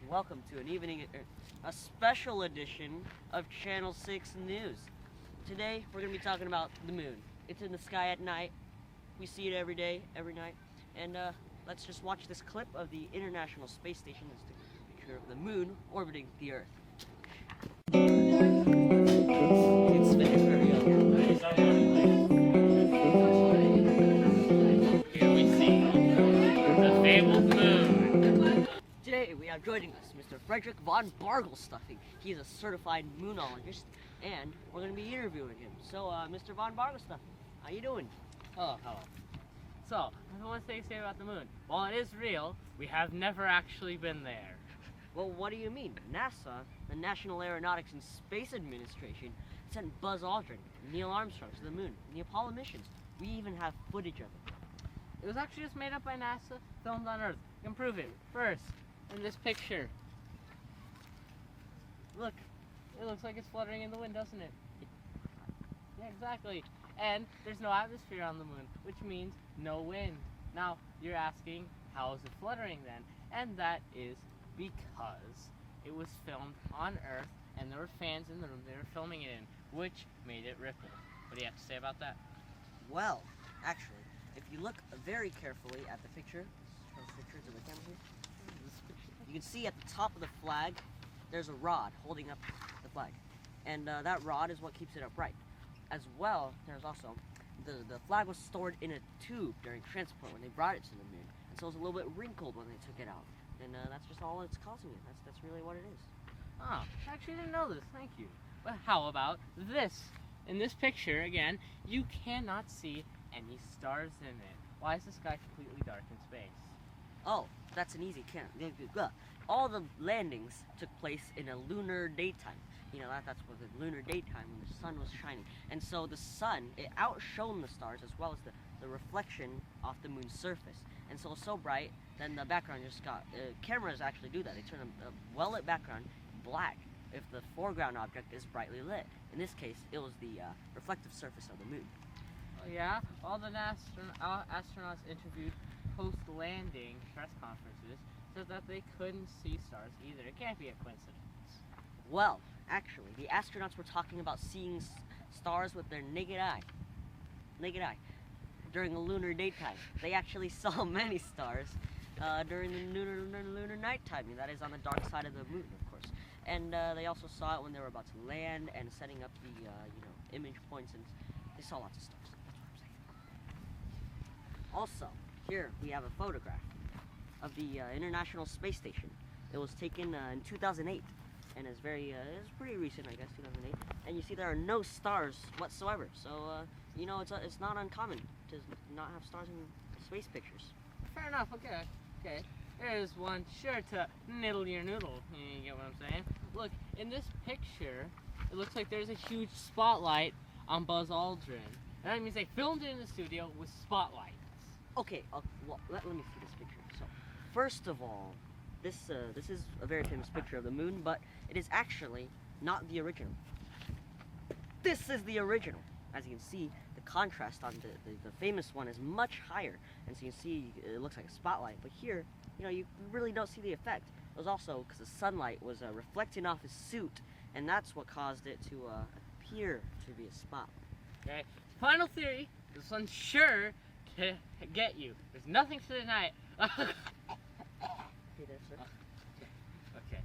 welcome to a special edition of Channel 6 News. Today, we're going to be talking about the moon. It's in the sky at night. We see it every day, every night. And let's just watch this clip of the International Space Station. Let's take a picture of the moon orbiting the Earth. It's spinning very up. Here we see the fabled moon. Today we have joining us Mr. Friedrich von Barglestuffing. He is a certified moonologist, and we're going to be interviewing him. So, Mr. von Barglestuffing, how you doing? Hello. So, one thing to say about the moon. While it is real, we have never actually been there. Well, what do you mean? NASA, the National Aeronautics and Space Administration, sent Buzz Aldrin and Neil Armstrong to the moon in the Apollo missions. We even have footage of it. It was actually just made up by NASA, filmed on Earth. You can prove it. First, in this picture. Look, it looks like it's fluttering in the wind, doesn't it? Yeah, exactly. And there's no atmosphere on the moon, which means no wind. Now, you're asking, how is it fluttering then? And that is because it was filmed on Earth, and there were fans in the room they were filming it in, which made it ripple. What do you have to say about that? Well, actually, if you look very carefully at the picture, show the picture to the camera here. You can see at the top of the flag, there's a rod holding up the flag. And that rod is what keeps it upright. As well, there's also, the flag was stored in a tube during transport when they brought it to the moon. And so it was a little bit wrinkled when they took it out. And that's just all that's causing it. That's really what it is. Oh, I actually didn't know this. Thank you. But how about this? In this picture, again, you cannot see any stars in it. Why is the sky completely dark in space? Oh, that's an easy count. All the landings took place in a lunar daytime. You know, that's what the lunar daytime when the sun was shining. And so the sun, it outshone the stars as well as the reflection off the moon's surface. And so it was so bright, then the background just got, cameras actually do that. They turn a well-lit background black if the foreground object is brightly lit. In this case, it was the reflective surface of the moon. Oh yeah, all the astronauts interviewed post-landing press conferences said that they couldn't see stars either. It can't be a coincidence. Well, actually, the astronauts were talking about seeing stars with their naked eye. During the lunar daytime. They actually saw many stars during the lunar nighttime. That is on the dark side of the moon, of course. And they also saw it when they were about to land and setting up the image points, and they saw lots of stars. That's what I'm saying. Also, here we have a photograph of the International Space Station. It was taken in 2008, and it's pretty recent, I guess, 2008. And you see there are no stars whatsoever. So it's not uncommon to not have stars in space pictures. Fair enough. Okay. There's one sure to niddle your noodle. You get what I'm saying? Look, in this picture, it looks like there's a huge spotlight on Buzz Aldrin. And that means they filmed it in the studio with spotlights. Okay, well, let me see this picture. So, first of all, this is a very famous picture of the moon, but it is actually not the original. This is the original. As you can see, the contrast on the famous one is much higher, and so you can see it looks like a spotlight. But here, you really don't see the effect. It was also because the sunlight was reflecting off his suit, and that's what caused it to appear to be a spotlight. Okay. Final theory: this one's sure to get you. There's nothing to deny it. Okay.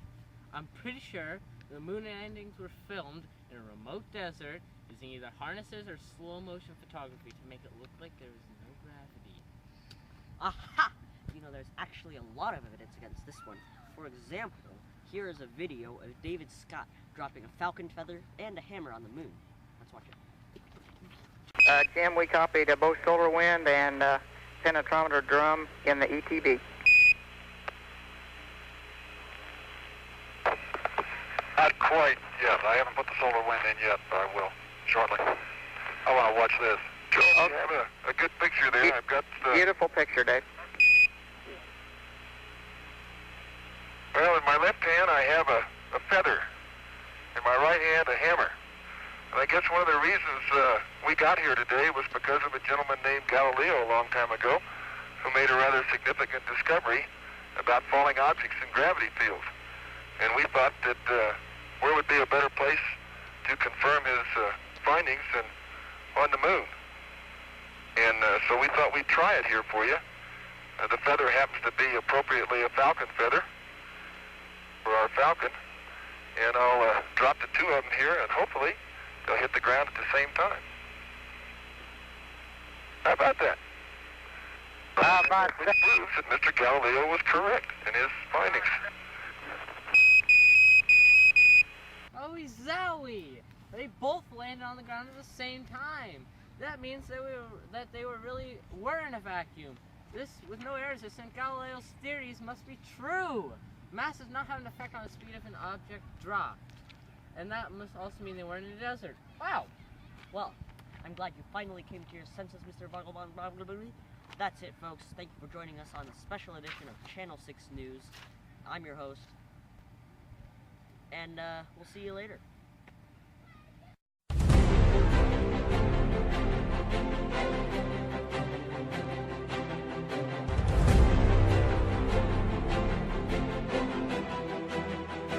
I'm pretty sure the moon landings were filmed in a remote desert using either harnesses or slow motion photography to make it look like there was no gravity. Aha! There's actually a lot of evidence against this one. For example, here is a video of David Scott dropping a falcon feather and a hammer on the moon. Let's watch it. Jim, we copied both solar wind and penetrometer drum in the ETB. Not quite yet. I haven't put the solar wind in yet, but I will shortly. I want to watch this. Joe, you have a good picture there. I've got beautiful picture, Dave. Well, in my left hand I have a feather. In my right hand a hammer. And I guess one of the reasons we got here today was because of a gentleman named Galileo a long time ago who made a rather significant discovery about falling objects in gravity fields. And we thought that where would be a better place to confirm his findings than on the moon. And so we thought we'd try it here for you. The feather happens to be appropriately a falcon feather for our falcon. And I'll drop the two of them here, and hopefully they'll hit the ground at the same time. How about that? Which proves that Mr. Galileo was correct in his findings. Oh, zowie! They both landed on the ground at the same time. That means that they really were in a vacuum. This, with no errors, this meant Galileo's theories must be true. Mass does not have an effect on the speed of an object dropped. And that must also mean they weren't in a desert. Wow! Well, I'm glad you finally came to your senses, Mr. Barglestuffing. That's it, folks. Thank you for joining us on the special edition of Channel 6 News. I'm your host. And we'll see you later.